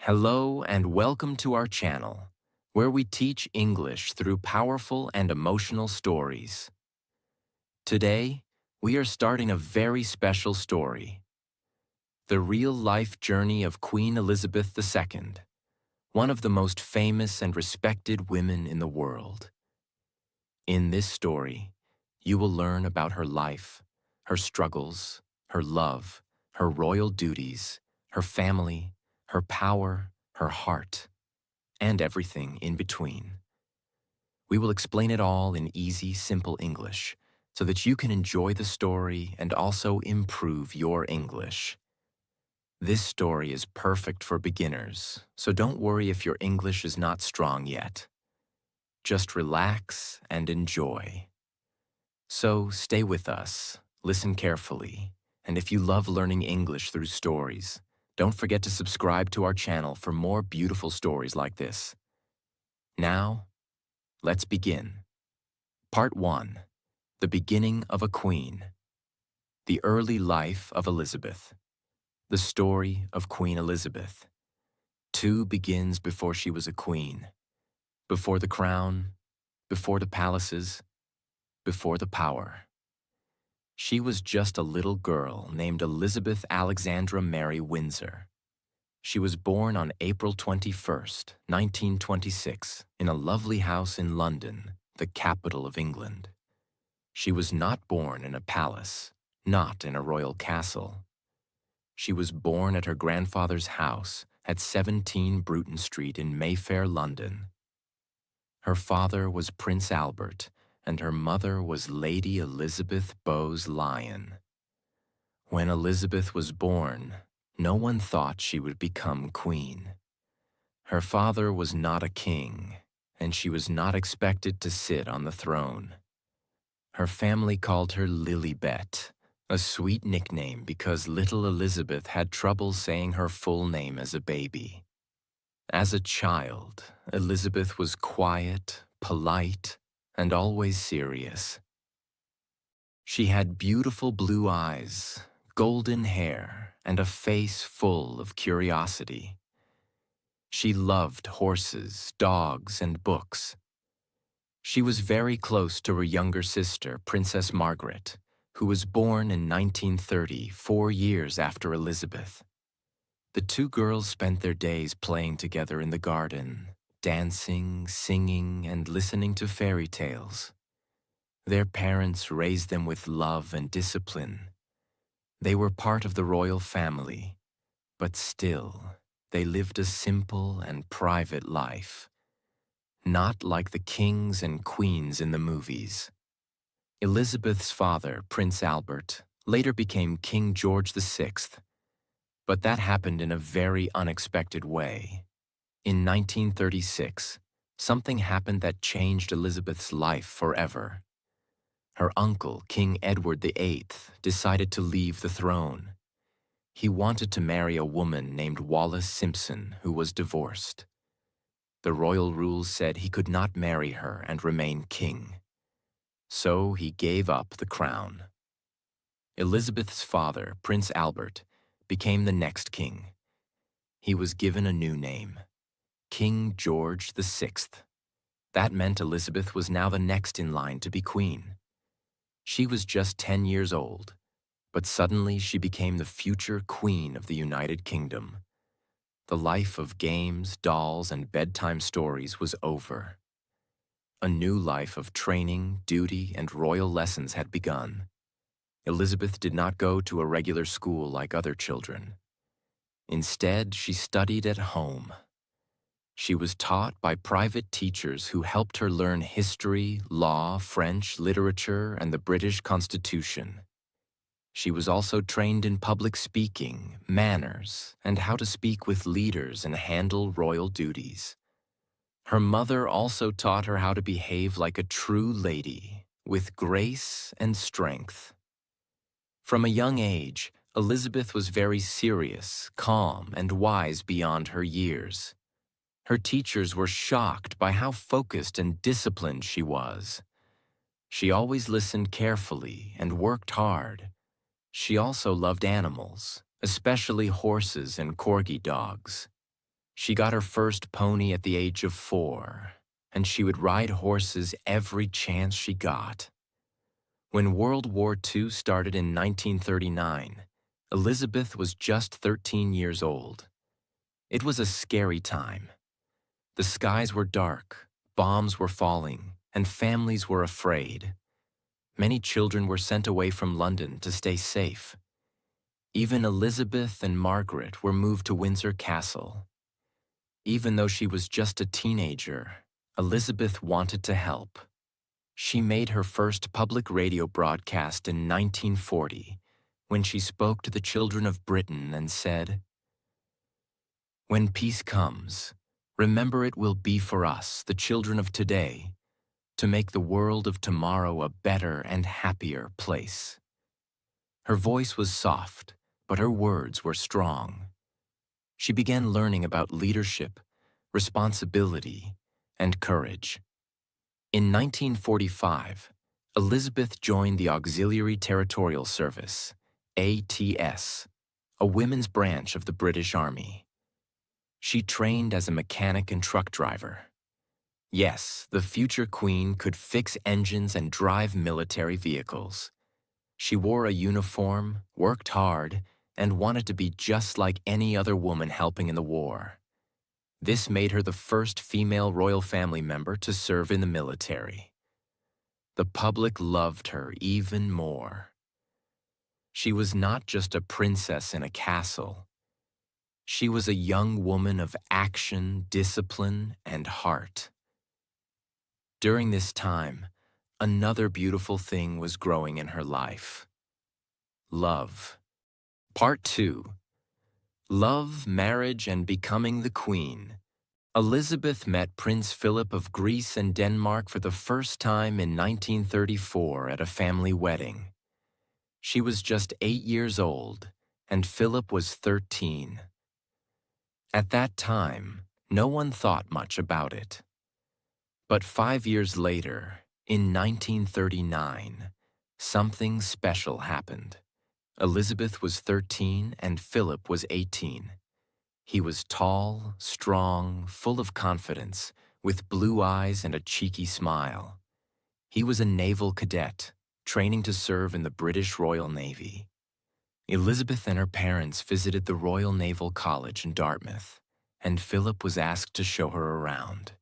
Hello and welcome to our channel, where we teach English through powerful and emotional stories. Today, we are starting a very special story, the real-life journey of Queen Elizabeth II, one of the most famous and respected women in the world. In this story, you will learn about her life, her struggles, her love, her royal duties, her family, her power, her heart, and everything in between. We will explain it all in easy, simple English so that you can enjoy the story and also improve your English. This story is perfect for beginners, so don't worry if your English is not strong yet. Just relax and enjoy. So stay with us, listen carefully, and if you love learning English through stories, don't forget to subscribe to our channel for more beautiful stories like this. Now, let's begin. Part 1. The Beginning of a Queen. The Early Life of Elizabeth. The Story of Queen Elizabeth. 2 begins before she was a queen. Before the crown, before the palaces, before the power. She was just a little girl named Elizabeth Alexandra Mary Windsor. She was born on April 21st, 1926, in a lovely house in London, the capital of England. She was not born in a palace, not in a royal castle. She was born at her grandfather's house at 17 Bruton Street in Mayfair, London. Her father was Prince Albert, and her mother was Lady Elizabeth Bowes-Lyon. When Elizabeth was born, no one thought she would become queen. Her father was not a king, and she was not expected to sit on the throne. Her family called her Lilibet, a sweet nickname because little Elizabeth had trouble saying her full name as a baby. As a child, Elizabeth was quiet, polite, and always serious. She had beautiful blue eyes, golden hair, and a face full of curiosity. She loved horses, dogs, and books. She was very close to her younger sister, Princess Margaret, who was born in 1930, 4 years after Elizabeth. The two girls spent their days playing together in the garden, dancing, singing, and listening to fairy tales. Their parents raised them with love and discipline. They were part of the royal family, but still, they lived a simple and private life, not like the kings and queens in the movies. Elizabeth's father, Prince Albert, later became King George VI, but that happened in a very unexpected way. In 1936, something happened that changed Elizabeth's life forever. Her uncle, King Edward VIII, decided to leave the throne. He wanted to marry a woman named Wallis Simpson, who was divorced. The royal rules said he could not marry her and remain king. So he gave up the crown. Elizabeth's father, Prince Albert, became the next king. He was given a new name, King George VI. That meant Elizabeth was now the next in line to be queen. She was just 10 years old, but suddenly she became the future queen of the United Kingdom. The life of games, dolls, and bedtime stories was over. A new life of training, duty, and royal lessons had begun. Elizabeth did not go to a regular school like other children. Instead, she studied at home. She was taught by private teachers who helped her learn history, law, French, literature, and the British Constitution. She was also trained in public speaking, manners, and how to speak with leaders and handle royal duties. Her mother also taught her how to behave like a true lady, with grace and strength. From a young age, Elizabeth was very serious, calm, and wise beyond her years. Her teachers were shocked by how focused and disciplined she was. She always listened carefully and worked hard. She also loved animals, especially horses and corgi dogs. She got her first pony at the age of 4, and she would ride horses every chance she got. When World War II started in 1939, Elizabeth was just 13 years old. It was a scary time. The skies were dark, bombs were falling, and families were afraid. Many children were sent away from London to stay safe. Even Elizabeth and Margaret were moved to Windsor Castle. Even though she was just a teenager, Elizabeth wanted to help. She made her first public radio broadcast in 1940 when she spoke to the children of Britain and said, "When peace comes, remember it will be for us, the children of today, to make the world of tomorrow a better and happier place." Her voice was soft, but her words were strong. She began learning about leadership, responsibility, and courage. In 1945, Elizabeth joined the Auxiliary Territorial Service, ATS, a women's branch of the British Army. She trained as a mechanic and truck driver. Yes, the future queen could fix engines and drive military vehicles. She wore a uniform, worked hard, and wanted to be just like any other woman helping in the war. This made her the first female royal family member to serve in the military. The public loved her even more. She was not just a princess in a castle. She was a young woman of action, discipline, and heart. During this time, another beautiful thing was growing in her life. Love. Part 2. Love, Marriage, and Becoming the Queen. Elizabeth met Prince Philip of Greece and Denmark for the first time in 1934 at a family wedding. She was just 8 years old, and Philip was 13. At that time, no one thought much about it. But 5 years later, in 1939, something special happened. Elizabeth was 13 and Philip was 18. He was tall, strong, full of confidence, with blue eyes and a cheeky smile. He was a naval cadet, training to serve in the British Royal Navy. Elizabeth and her parents visited the Royal Naval College in Dartmouth, and Philip was asked to show her around.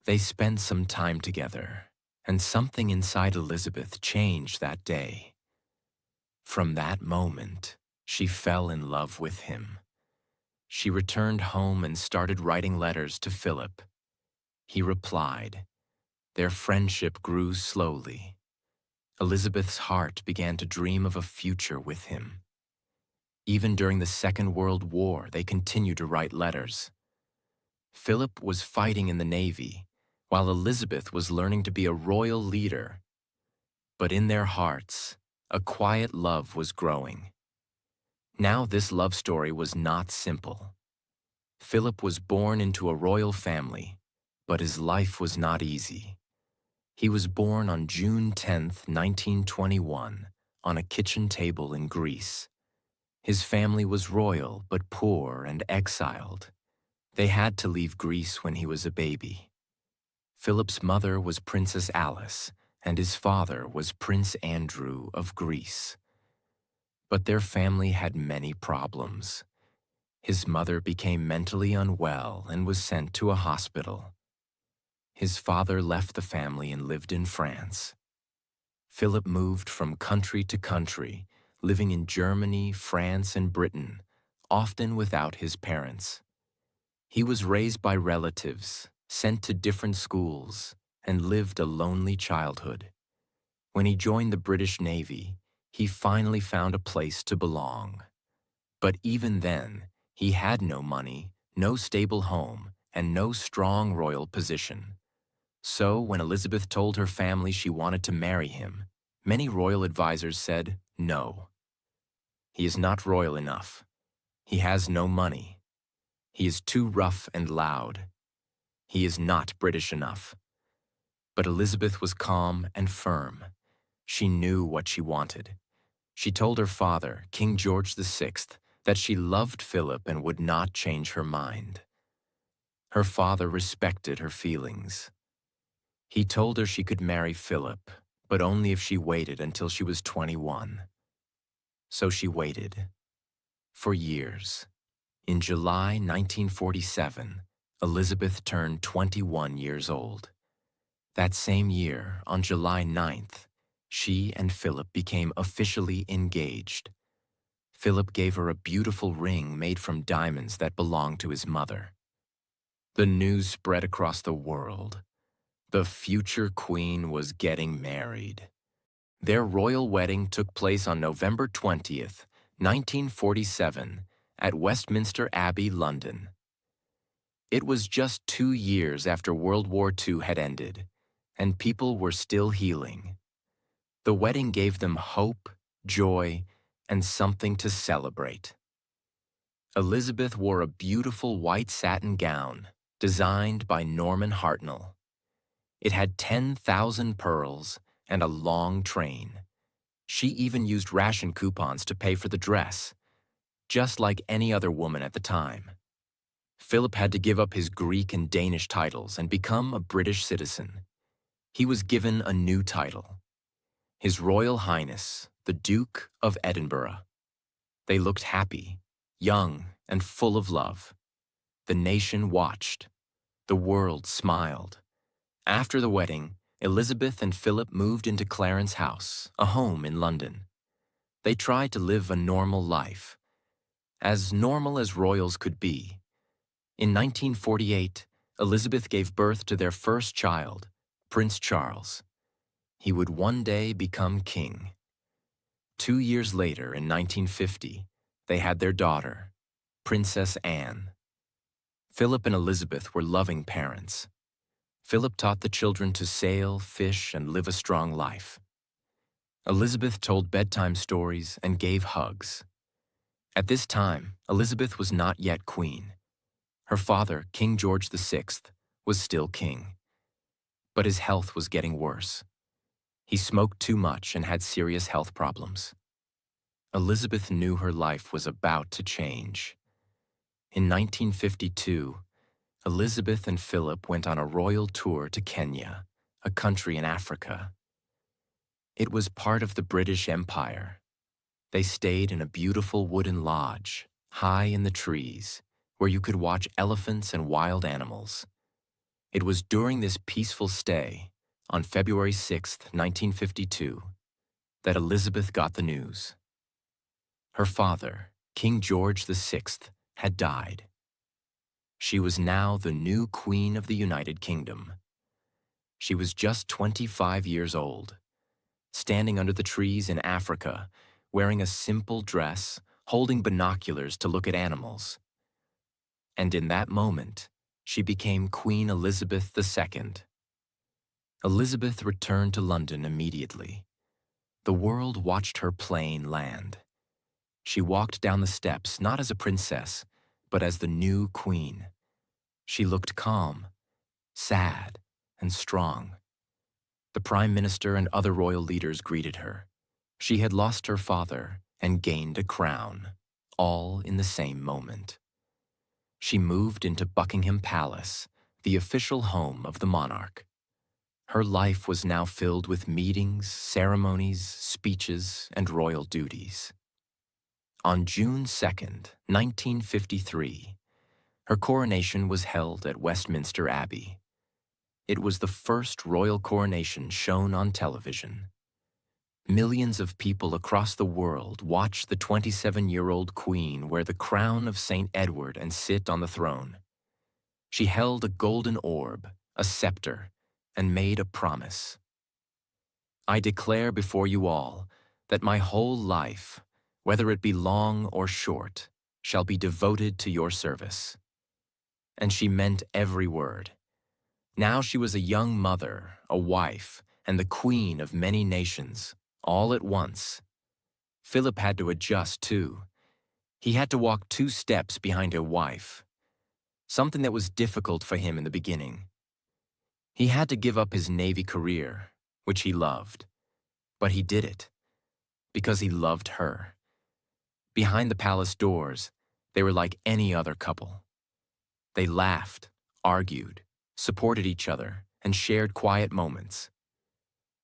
They spent some time together, and something inside Elizabeth changed that day. From that moment, she fell in love with him. She returned home and started writing letters to Philip. He replied. Their friendship grew slowly. Elizabeth's heart began to dream of a future with him. Even during the Second World War, they continued to write letters. Philip was fighting in the Navy, while Elizabeth was learning to be a royal leader. But in their hearts, a quiet love was growing. Now this love story was not simple. Philip was born into a royal family, but his life was not easy. He was born on June 10, 1921, on a kitchen table in Greece. His family was royal but poor and exiled. They had to leave Greece when he was a baby. Philip's mother was Princess Alice, and his father was Prince Andrew of Greece. But their family had many problems. His mother became mentally unwell and was sent to a hospital. His father left the family and lived in France. Philip moved from country to country, living in Germany, France, and Britain, often without his parents. He was raised by relatives, sent to different schools, and lived a lonely childhood. When he joined the British Navy, he finally found a place to belong. But even then, he had no money, no stable home, and no strong royal position. So when Elizabeth told her family she wanted to marry him, many royal advisors said no. He is not royal enough. He has no money. He is too rough and loud. He is not British enough. But Elizabeth was calm and firm. She knew what she wanted. She told her father, King George VI, that she loved Philip and would not change her mind. Her father respected her feelings. He told her she could marry Philip, but only if she waited until she was 21. So she waited. For years. In July 1947, Elizabeth turned 21 years old. That same year, on July 9th, she and Philip became officially engaged. Philip gave her a beautiful ring made from diamonds that belonged to his mother. The news spread across the world. The future queen was getting married. Their royal wedding took place on November 20th, 1947, at Westminster Abbey, London. It was just 2 years after World War II had ended, and people were still healing. The wedding gave them hope, joy, and something to celebrate. Elizabeth wore a beautiful white satin gown designed by Norman Hartnell. It had 10,000 pearls and a long train. She even used ration coupons to pay for the dress, just like any other woman at the time. Philip had to give up his Greek and Danish titles and become a British citizen. He was given a new title, His Royal Highness, the Duke of Edinburgh. They looked happy, young, and full of love. The nation watched. The world smiled. After the wedding, Elizabeth and Philip moved into Clarence House, a home in London. They tried to live a normal life, as normal as royals could be. In 1948, Elizabeth gave birth to their first child, Prince Charles. He would one day become king. 2 years later, in 1950, they had their daughter, Princess Anne. Philip and Elizabeth were loving parents. Philip taught the children to sail, fish, and live a strong life. Elizabeth told bedtime stories and gave hugs. At this time, Elizabeth was not yet queen. Her father, King George VI, was still king. But his health was getting worse. He smoked too much and had serious health problems. Elizabeth knew her life was about to change. In 1952, Elizabeth and Philip went on a royal tour to Kenya, a country in Africa. It was part of the British Empire. They stayed in a beautiful wooden lodge, high in the trees, where you could watch elephants and wild animals. It was during this peaceful stay, on February 6, 1952, that Elizabeth got the news. Her father, King George VI, had died. She was now the new Queen of the United Kingdom. She was just 25 years old, standing under the trees in Africa, wearing a simple dress, holding binoculars to look at animals. And in that moment, she became Queen Elizabeth II. Elizabeth returned to London immediately. The world watched her plane land. She walked down the steps not as a princess, but as the new queen. She looked calm, sad, and strong. The Prime Minister and other royal leaders greeted her. She had lost her father and gained a crown, all in the same moment. She moved into Buckingham Palace, the official home of the monarch. Her life was now filled with meetings, ceremonies, speeches, and royal duties. On June 2nd, 1953, her coronation was held at Westminster Abbey. It was the first royal coronation shown on television. Millions of people across the world watched the 27-year-old queen wear the crown of St. Edward and sit on the throne. She held a golden orb, a scepter, and made a promise. "I declare before you all that my whole life, whether it be long or short, shall be devoted to your service." And she meant every word. Now she was a young mother, a wife, and the queen of many nations, all at once. Philip had to adjust too. He had to walk 2 steps behind a wife, something that was difficult for him in the beginning. He had to give up his Navy career, which he loved, but he did it because he loved her. Behind the palace doors, they were like any other couple. They laughed, argued, supported each other, and shared quiet moments.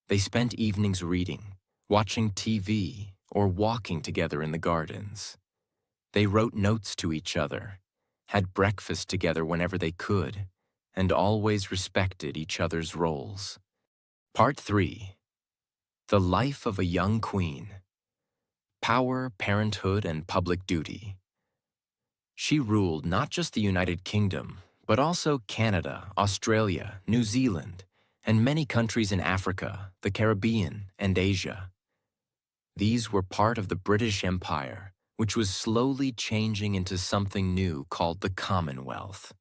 They spent evenings reading, watching TV, or walking together in the gardens. They wrote notes to each other, had breakfast together whenever they could, and always respected each other's roles. Part 3. The Life of a Young Queen. Power, Parenthood, and Public Duty. She ruled not just the United Kingdom, but also Canada, Australia, New Zealand, and many countries in Africa, the Caribbean, and Asia. These were part of the British Empire, which was slowly changing into something new called the Commonwealth.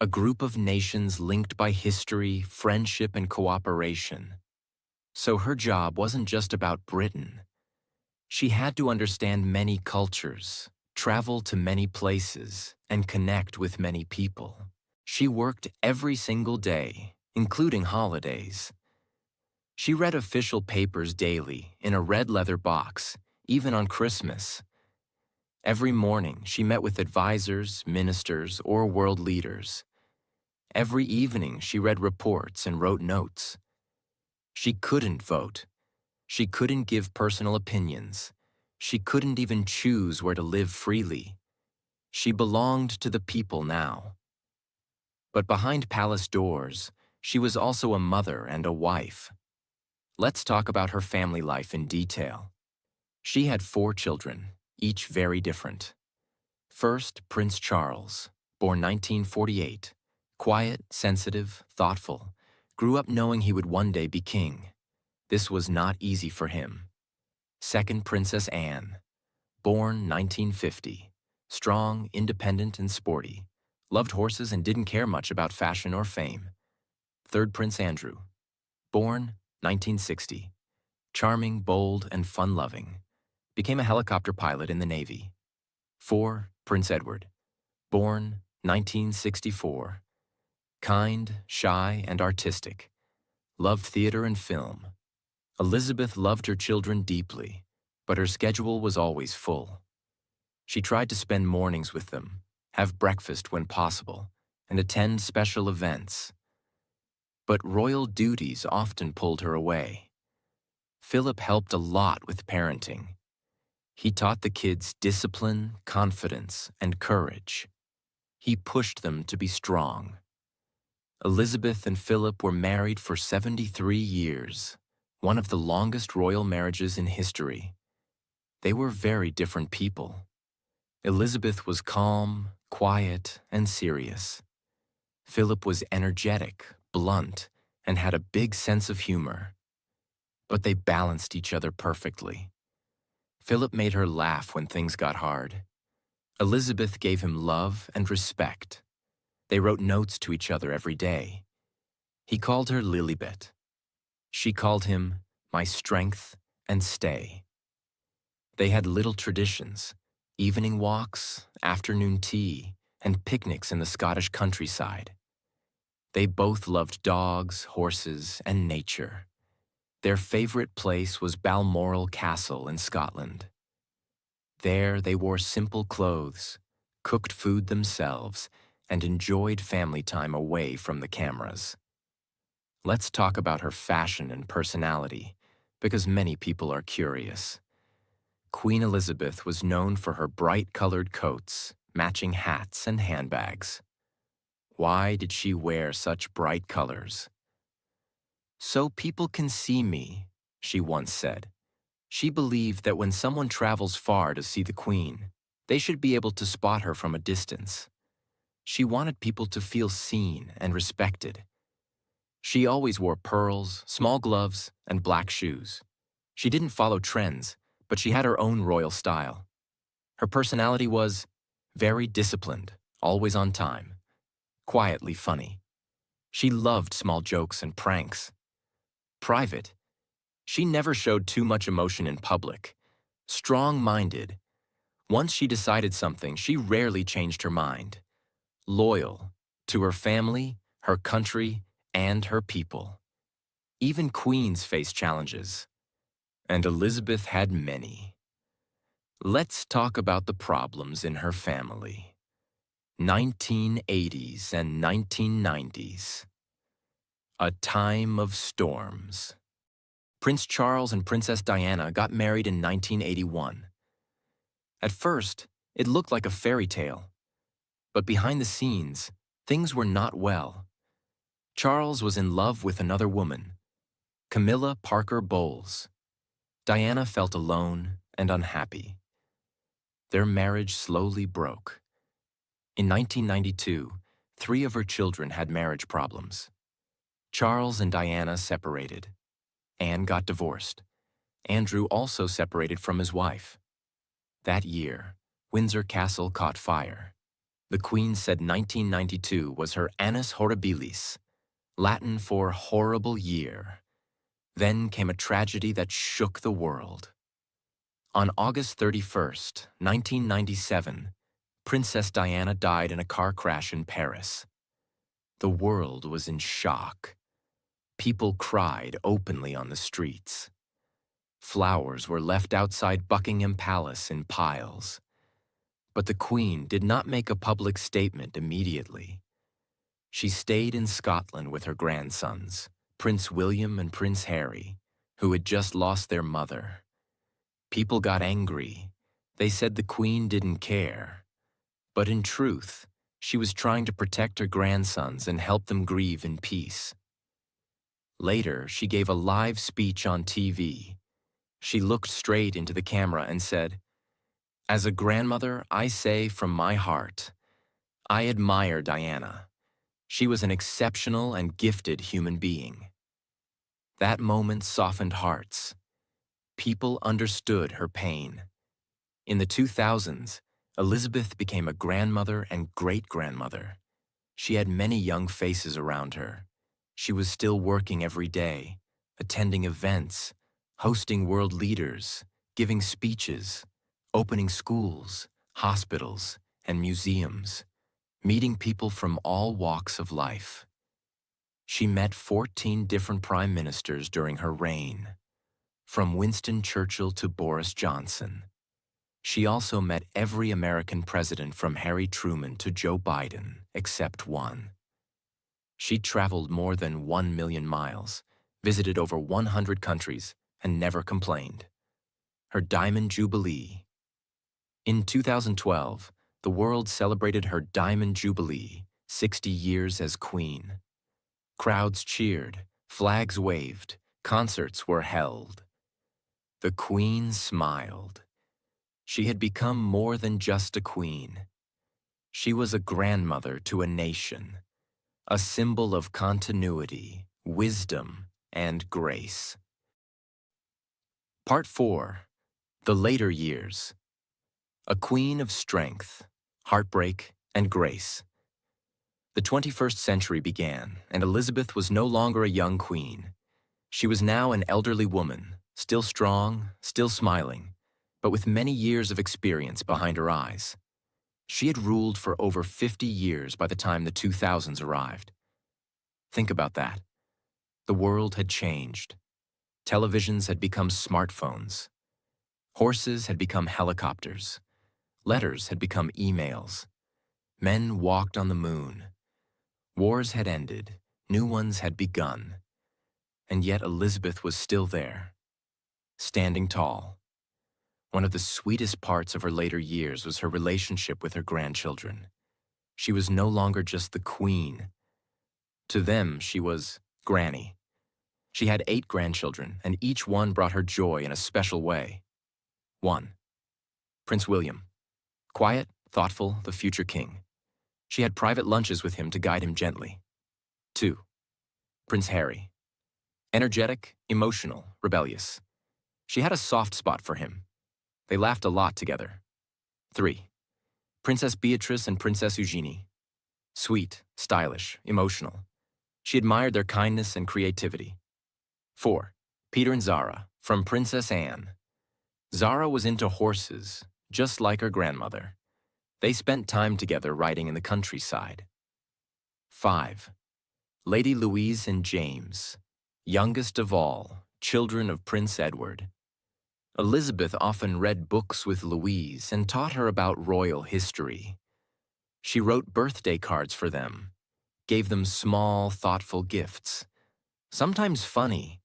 A group of nations linked by history, friendship, and cooperation. So her job wasn't just about Britain. She had to understand many cultures, travel to many places, and connect with many people. She worked every single day, including holidays. She read official papers daily in a red leather box, even on Christmas. Every morning, she met with advisors, ministers, or world leaders. Every evening, she read reports and wrote notes. She couldn't vote. She couldn't give personal opinions. She couldn't even choose where to live freely. She belonged to the people now. But behind palace doors, she was also a mother and a wife. Let's talk about her family life in detail. She had 4 children, each very different. First, Prince Charles, born 1948, quiet, sensitive, thoughtful, grew up knowing he would one day be king. This was not easy for him. Second, Princess Anne, born 1950, strong, independent, and sporty, loved horses and didn't care much about fashion or fame. Third, Prince Andrew, born 1960, charming, bold, and fun-loving, became a helicopter pilot in the Navy. 4, Prince Edward, born 1964, kind, shy, and artistic, loved theater and film. Elizabeth loved her children deeply, but her schedule was always full. She tried to spend mornings with them, have breakfast when possible, and attend special events. But royal duties often pulled her away. Philip helped a lot with parenting. He taught the kids discipline, confidence, and courage. He pushed them to be strong. Elizabeth and Philip were married for 73 years, one of the longest royal marriages in history. They were very different people. Elizabeth was calm, quiet, and serious. Philip was energetic, blunt, and had a big sense of humor. But they balanced each other perfectly. Philip made her laugh when things got hard. Elizabeth gave him love and respect. They wrote notes to each other every day. He called her Lilibet. She called him my strength and stay. They had little traditions, evening walks, afternoon tea, and picnics in the Scottish countryside. They both loved dogs, horses, and nature. Their favorite place was Balmoral Castle in Scotland. There they wore simple clothes, cooked food themselves, and enjoyed family time away from the cameras. Let's talk about her fashion and personality, because many people are curious. Queen Elizabeth was known for her bright-colored coats, matching hats, and handbags. Why did she wear such bright colors? "So people can see me," she once said. She believed that when someone travels far to see the Queen, they should be able to spot her from a distance. She wanted people to feel seen and respected. She always wore pearls, small gloves, and black shoes. She didn't follow trends, but she had her own royal style. Her personality was very disciplined, always on time, quietly funny. She loved small jokes and pranks. Private, she never showed too much emotion in public. Strong-minded. Once she decided something, she rarely changed her mind. Loyal to her family, her country, and her people. Even queens face challenges, and Elizabeth had many. Let's talk about the problems in her family. 1980s and 1990s. A time of storms. Prince Charles and Princess Diana got married in 1981. At first, it looked like a fairy tale, but behind the scenes, things were not well. Charles was in love with another woman, Camilla Parker Bowles. Diana felt alone and unhappy. Their marriage slowly broke. In 1992, 3 of her children had marriage problems. Charles and Diana separated. Anne got divorced. Andrew also separated from his wife. That year, Windsor Castle caught fire. The Queen said 1992 was her annus horribilis, Latin for horrible year. Then came a tragedy that shook the world. On August 31st, 1997, Princess Diana died in a car crash in Paris. The world was in shock. People cried openly on the streets. Flowers were left outside Buckingham Palace in piles. But the Queen did not make a public statement immediately. She stayed in Scotland with her grandsons, Prince William and Prince Harry, who had just lost their mother. People got angry. They said the Queen didn't care. But in truth, she was trying to protect her grandsons and help them grieve in peace. Later, she gave a live speech on TV. She looked straight into the camera and said, "As a grandmother, I say from my heart, I admire Diana. She was an exceptional and gifted human being." That moment softened hearts. People understood her pain. In the 2000s, Elizabeth became a grandmother and great-grandmother. She had many young faces around her. She was still working every day, attending events, hosting world leaders, giving speeches, opening schools, hospitals, and museums, meeting people from all walks of life. She met 14 different prime ministers during her reign, from Winston Churchill to Boris Johnson. She also met every American president from Harry Truman to Joe Biden, except one. She traveled more than 1 million miles, visited over 100 countries, and never complained. Her Diamond Jubilee. In 2012, the world celebrated her Diamond Jubilee, 60 years as Queen. Crowds cheered, flags waved, concerts were held. The Queen smiled. She had become more than just a queen. She was a grandmother to a nation, a symbol of continuity, wisdom, and grace. Part 4. The Later Years. A queen of strength, heartbreak, and grace. The 21st century began, and Elizabeth was no longer a young queen. She was now an elderly woman, still strong, still smiling, but with many years of experience behind her eyes. She had ruled for over 50 years by the time the 2000s arrived. Think about that. The world had changed. Televisions had become smartphones. Horses had become helicopters. Letters had become emails. Men walked on the moon. Wars had ended. New ones had begun. And yet Elizabeth was still there, standing tall. One of the sweetest parts of her later years was her relationship with her grandchildren. She was no longer just the queen. To them, she was Granny. She had 8 grandchildren, and each one brought her joy in a special way. 1. Prince William. Quiet, thoughtful, the future king. She had private lunches with him to guide him gently. 2. Prince Harry. Energetic, emotional, rebellious. She had a soft spot for him. They laughed a lot together. 3. Princess Beatrice and Princess Eugenie. Sweet, stylish, emotional. She admired their kindness and creativity. 4. Peter and Zara, from Princess Anne. Zara was into horses, just like her grandmother. They spent time together riding in the countryside. 5. Lady Louise and James, youngest of all, children of Prince Edward. Elizabeth often read books with Louise and taught her about royal history. She wrote birthday cards for them, gave them small, thoughtful gifts, sometimes funny,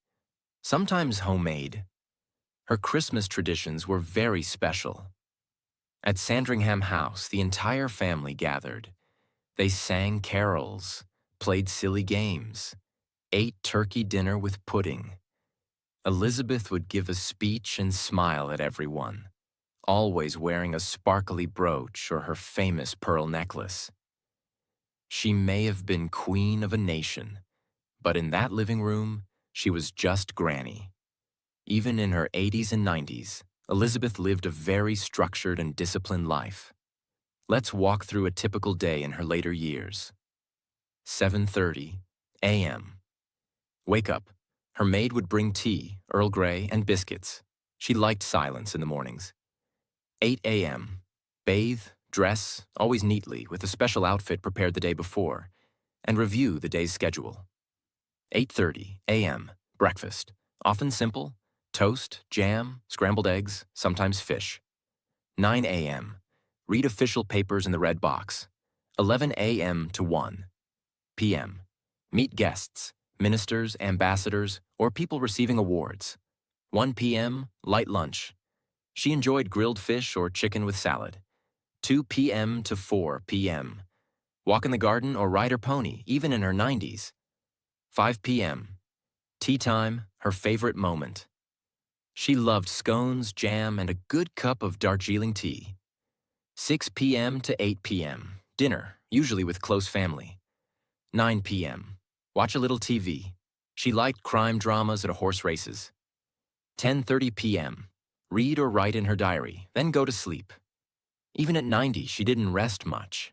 sometimes homemade. Her Christmas traditions were very special. At Sandringham House, the entire family gathered. They sang carols, played silly games, ate turkey dinner with pudding. Elizabeth would give a speech and smile at everyone, always wearing a sparkly brooch or her famous pearl necklace. She may have been queen of a nation, but in that living room, she was just Granny. Even in her 80s and 90s, Elizabeth lived a very structured and disciplined life. Let's walk through a typical day in her later years. 7:30 a.m. Wake up. Her maid would bring tea, Earl Grey, and biscuits. She liked silence in the mornings. 8 a.m. Bathe, dress, always neatly, with a special outfit prepared the day before, and review the day's schedule. 8:30 a.m. Breakfast. Often simple: toast, jam, scrambled eggs, sometimes fish. 9 a.m. Read official papers in the red box. 11 a.m. to 1 p.m. Meet guests, ministers, ambassadors, or people receiving awards. 1 p.m. Light lunch. She enjoyed grilled fish or chicken with salad. 2 p.m. to 4 p.m. Walk in the garden or ride her pony, even in her 90s. 5 p.m. Tea time, her favorite moment. She loved scones, jam, and a good cup of Darjeeling tea. 6 p.m. to 8 p.m. Dinner, usually with close family. 9 p.m. Watch a little TV. She liked crime dramas at horse races. 10:30 p.m. Read or write in her diary, then go to sleep. Even at 90, she didn't rest much.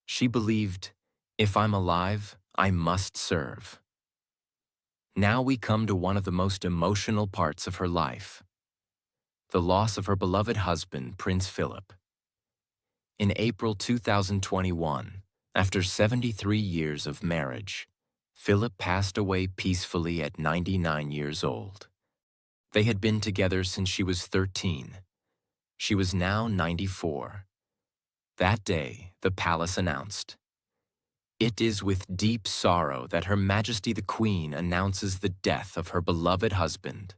She believed, if I'm alive, I must serve. Now we come to one of the most emotional parts of her life: the loss of her beloved husband, Prince Philip. In April 2021, after 73 years of marriage, Philip passed away peacefully at 99 years old. They had been together since she was 13. She was now 94. That day, the palace announced, "It is with deep sorrow that Her Majesty the Queen announces the death of her beloved husband."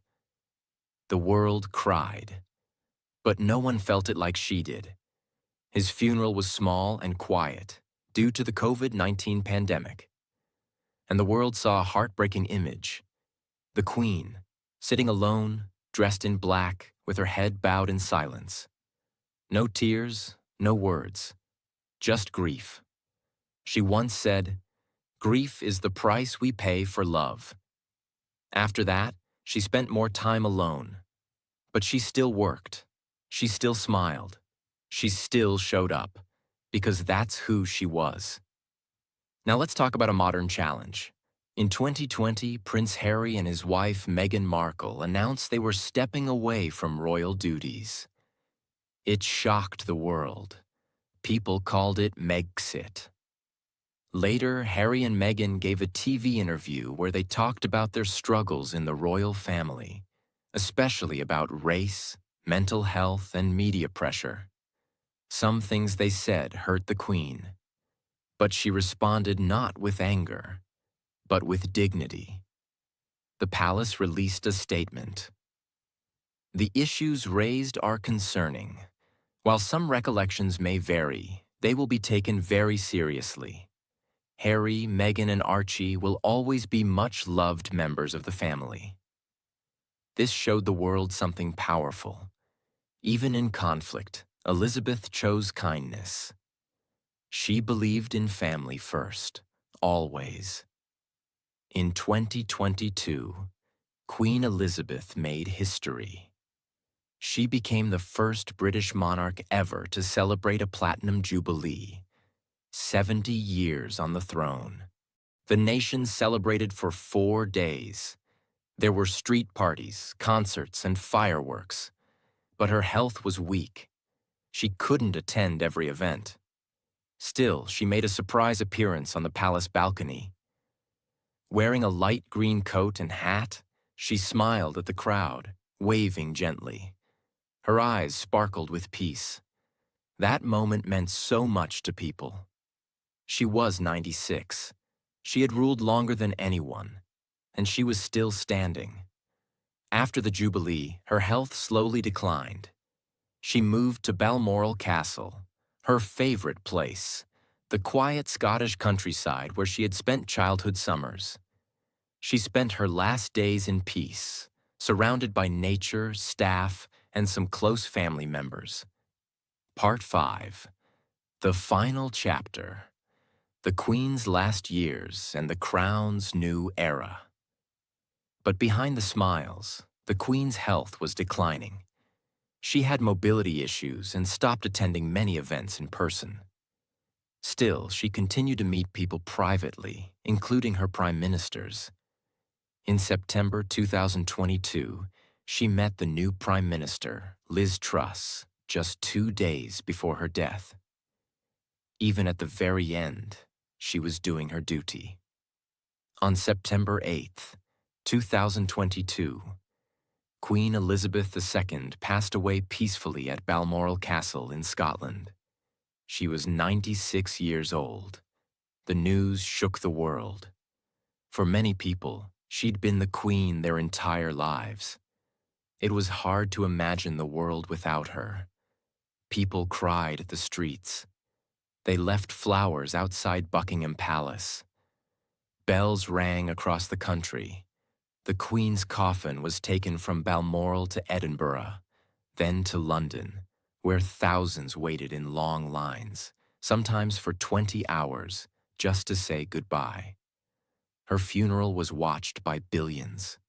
The world cried, but no one felt it like she did. His funeral was small and quiet due to the COVID-19 pandemic. And the world saw a heartbreaking image: the Queen, sitting alone, dressed in black, with her head bowed in silence. No tears, no words, just grief. She once said, "Grief is the price we pay for love." After that, she spent more time alone. But she still worked. She still smiled. She still showed up, because that's who she was. Now let's talk about a modern challenge. In 2020, Prince Harry and his wife Meghan Markle announced they were stepping away from royal duties. It shocked the world. People called it Megxit. Later, Harry and Meghan gave a TV interview where they talked about their struggles in the royal family, especially about race, mental health, and media pressure. Some things they said hurt the Queen, but she responded not with anger, but with dignity. The palace released a statement. "The issues raised are concerning. While some recollections may vary, they will be taken very seriously. Harry, Meghan, and Archie will always be much-loved members of the family." This showed the world something powerful. Even in conflict, Elizabeth chose kindness. She believed in family first, always. In 2022, Queen Elizabeth made history. She became the first British monarch ever to celebrate a platinum jubilee, 70 years on the throne. The nation celebrated for 4 days. There were street parties, concerts, and fireworks. But her health was weak. She couldn't attend every event. Still, she made a surprise appearance on the palace balcony. Wearing a light green coat and hat, she smiled at the crowd, waving gently. Her eyes sparkled with peace. That moment meant so much to people. She was 96. She had ruled longer than anyone, and she was still standing. After the Jubilee, her health slowly declined. She moved to Balmoral Castle, her favorite place, the quiet Scottish countryside where she had spent childhood summers. She spent her last days in peace, surrounded by nature, staff, and some close family members. Part 5. The final chapter. The Queen's last years and the Crown's new era. But behind the smiles, the Queen's health was declining. She had mobility issues and stopped attending many events in person. Still, she continued to meet people privately, including her prime ministers. In September 2022, she met the new Prime Minister, Liz Truss, just 2 days before her death. Even at the very end, she was doing her duty. On September 8th, 2022, Queen Elizabeth II passed away peacefully at Balmoral Castle in Scotland. She was 96 years old. The news shook the world. For many people, she'd been the Queen their entire lives. It was hard to imagine the world without her. People cried at the streets. They left flowers outside Buckingham Palace. Bells rang across the country. The Queen's coffin was taken from Balmoral to Edinburgh, then to London, where thousands waited in long lines, sometimes for 20 hours, just to say goodbye. Her funeral was watched by billions.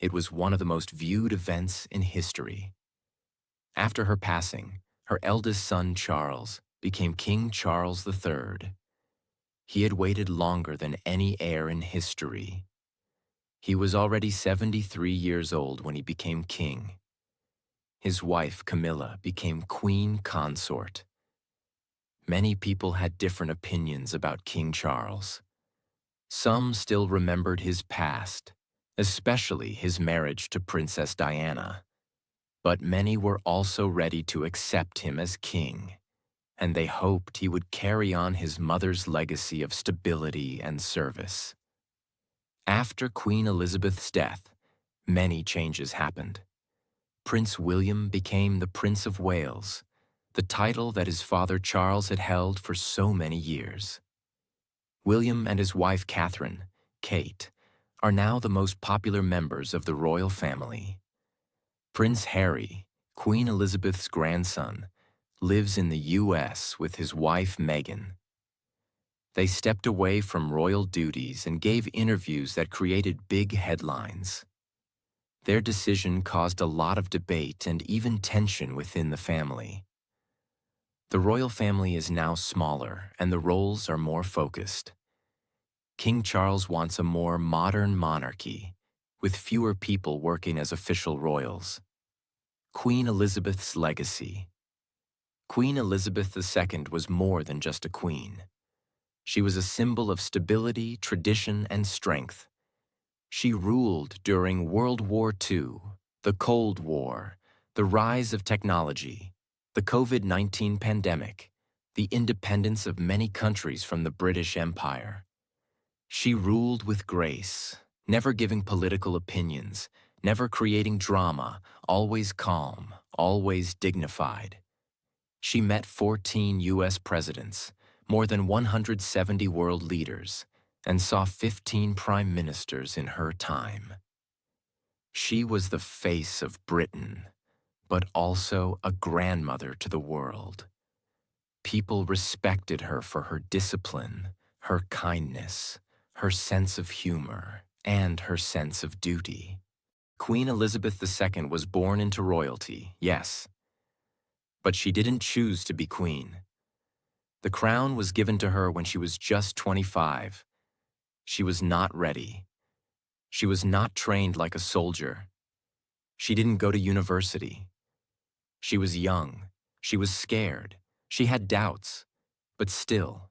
It was one of the most viewed events in history. After her passing, her eldest son, Charles, became King Charles III. He had waited longer than any heir in history. He was already 73 years old when he became king. His wife, Camilla, became queen consort. Many people had different opinions about King Charles. Some still remembered his past, especially his marriage to Princess Diana. But many were also ready to accept him as king, and they hoped he would carry on his mother's legacy of stability and service. After Queen Elizabeth's death, many changes happened. Prince William became the Prince of Wales, the title that his father Charles had held for so many years. William and his wife Catherine, Kate, are now the most popular members of the royal family. Prince Harry, Queen Elizabeth's grandson, lives in the U.S. with his wife Meghan. They stepped away from royal duties and gave interviews that created big headlines. Their decision caused a lot of debate and even tension within the family. The royal family is now smaller and the roles are more focused. King Charles wants a more modern monarchy, with fewer people working as official royals. Queen Elizabeth's legacy. Queen Elizabeth II was more than just a queen. She was a symbol of stability, tradition, and strength. She ruled during World War II, the Cold War, the rise of technology, the COVID-19 pandemic, the independence of many countries from the British Empire. She ruled with grace, never giving political opinions, never creating drama, always calm, always dignified. She met 14 U.S. presidents, more than 170 world leaders, and saw 15 prime ministers in her time. She was the face of Britain, but also a grandmother to the world. People respected her for her discipline, her kindness, her sense of humor, and her sense of duty. Queen Elizabeth II was born into royalty, yes, but she didn't choose to be queen. The crown was given to her when she was just 25. She was not ready. She was not trained like a soldier. She didn't go to university. She was young. She was scared. She had doubts. But still,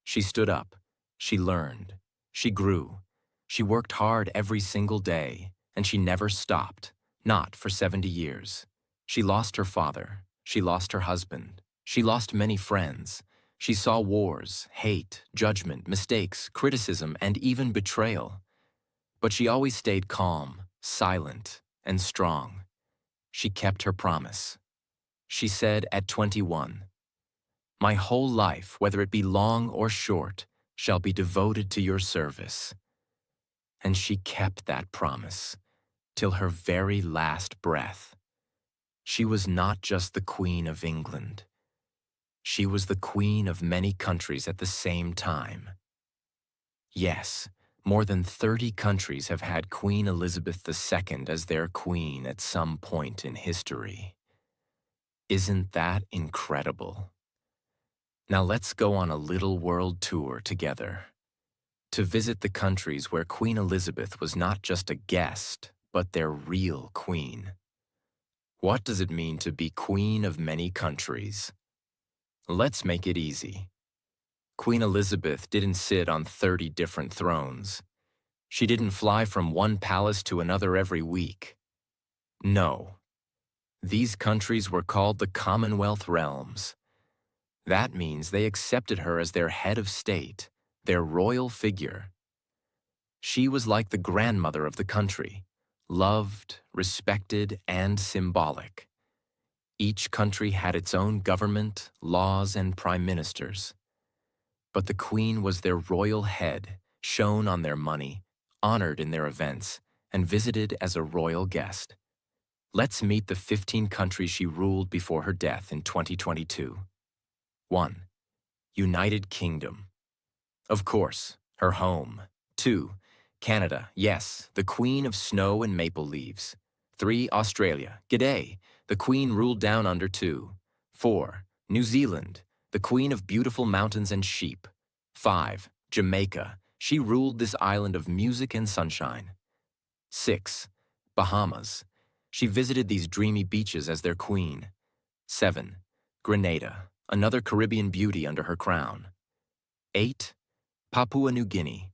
she stood up. She learned. She grew. She worked hard every single day, and she never stopped, not for 70 years. She lost her father. She lost her husband. She lost many friends. She saw wars, hate, judgment, mistakes, criticism, and even betrayal. But she always stayed calm, silent, and strong. She kept her promise. She said at 21, "My whole life, whether it be long or short, shall be devoted to your service." And she kept that promise till her very last breath. She was not just the Queen of England. She was the queen of many countries at the same time. Yes, more than 30 countries have had Queen Elizabeth II as their queen at some point in history. Isn't that incredible? Now let's go on a little world tour together to visit the countries where Queen Elizabeth was not just a guest, but their real queen. What does it mean to be queen of many countries? Let's make it easy. Queen Elizabeth didn't sit on 30 different thrones. She didn't fly from one palace to another every week. No. These countries were called the Commonwealth realms. That means they accepted her as their head of state, their royal figure. She was like the grandmother of the country, loved, respected, and symbolic. Each country had its own government, laws, and prime ministers. But the Queen was their royal head, shown on their money, honored in their events, and visited as a royal guest. Let's meet the 15 countries she ruled before her death in 2022. 1. United Kingdom. Of course, her home. 2. Canada, yes, the Queen of Snow and Maple Leaves. 3. Australia, g'day, the Queen ruled down under 2. 4. New Zealand, the Queen of beautiful mountains and sheep. 5. Jamaica, she ruled this island of music and sunshine. 6. Bahamas, she visited these dreamy beaches as their queen. 7. Grenada, another Caribbean beauty under her crown. 8. Papua New Guinea,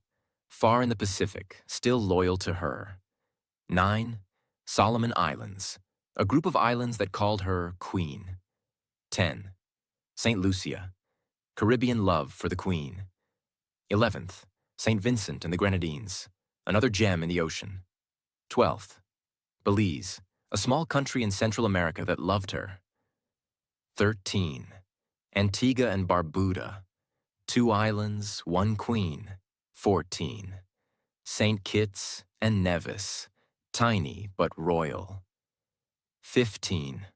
far in the Pacific, still loyal to her. 9. Solomon Islands, a group of islands that called her Queen. 10. St. Lucia, Caribbean love for the Queen. 11th, St. Vincent and the Grenadines, another gem in the ocean. 12th, Belize, a small country in Central America that loved her. 13. Antigua and Barbuda, 2 islands, 1 queen. 14. St. Kitts and Nevis, tiny but royal. 15.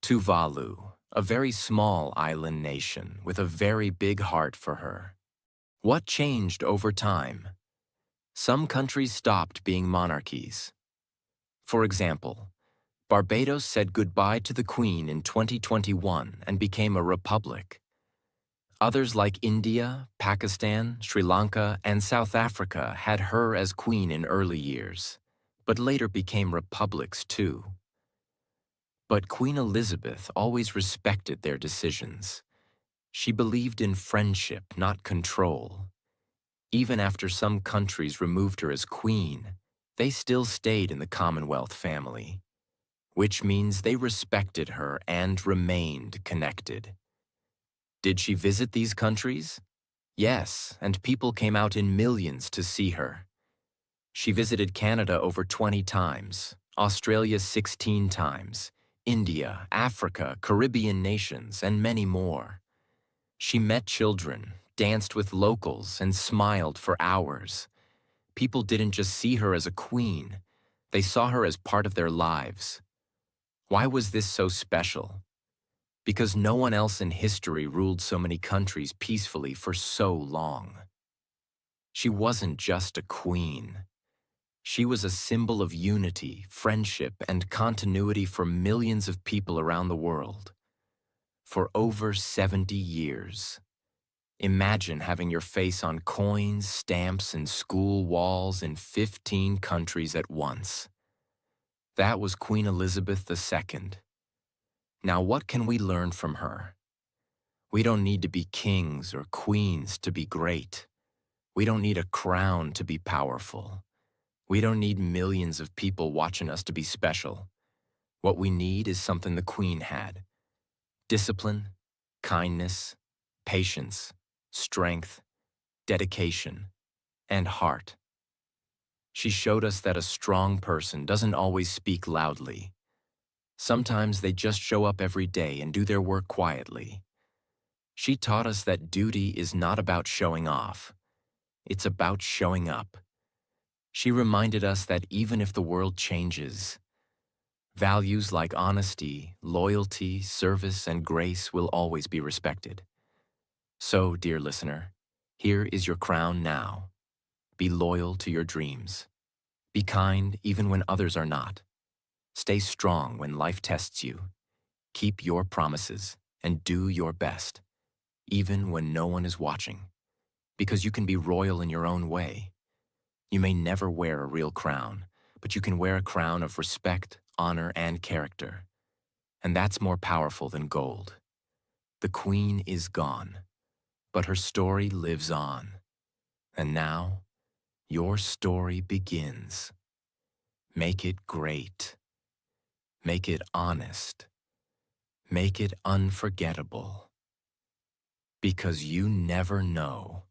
Tuvalu, a very small island nation with a very big heart for her. What changed over time? Some countries stopped being monarchies. For example, Barbados said goodbye to the Queen in 2021 and became a republic. Others like India, Pakistan, Sri Lanka, and South Africa had her as queen in early years, but later became republics too. But Queen Elizabeth always respected their decisions. She believed in friendship, not control. Even after some countries removed her as queen, they still stayed in the Commonwealth family, which means they respected her and remained connected. Did she visit these countries? Yes, and people came out in millions to see her. She visited Canada over 20 times, Australia 16 times, India, Africa, Caribbean nations, and many more. She met children, danced with locals, and smiled for hours. People didn't just see her as a queen, they saw her as part of their lives. Why was this so special? Because no one else in history ruled so many countries peacefully for so long. She wasn't just a queen. She was a symbol of unity, friendship, and continuity for millions of people around the world. For over 70 years. Imagine having your face on coins, stamps, and school walls in 15 countries at once. That was Queen Elizabeth II. Now, what can we learn from her? We don't need to be kings or queens to be great. We don't need a crown to be powerful. We don't need millions of people watching us to be special. What we need is something the Queen had: discipline, kindness, patience, strength, dedication, and heart. She showed us that a strong person doesn't always speak loudly. Sometimes they just show up every day and do their work quietly. She taught us that duty is not about showing off. It's about showing up. She reminded us that even if the world changes, values like honesty, loyalty, service, and grace will always be respected. So, dear listener, here is your crown now. Be loyal to your dreams. Be kind even when others are not. Stay strong when life tests you. Keep your promises and do your best, even when no one is watching, because you can be royal in your own way. You may never wear a real crown, but you can wear a crown of respect, honor, and character. And that's more powerful than gold. The queen is gone, but her story lives on. And now, your story begins. Make it great. Make it honest. Make it unforgettable. Because you never know.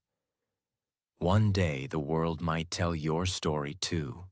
One day the world might tell your story too.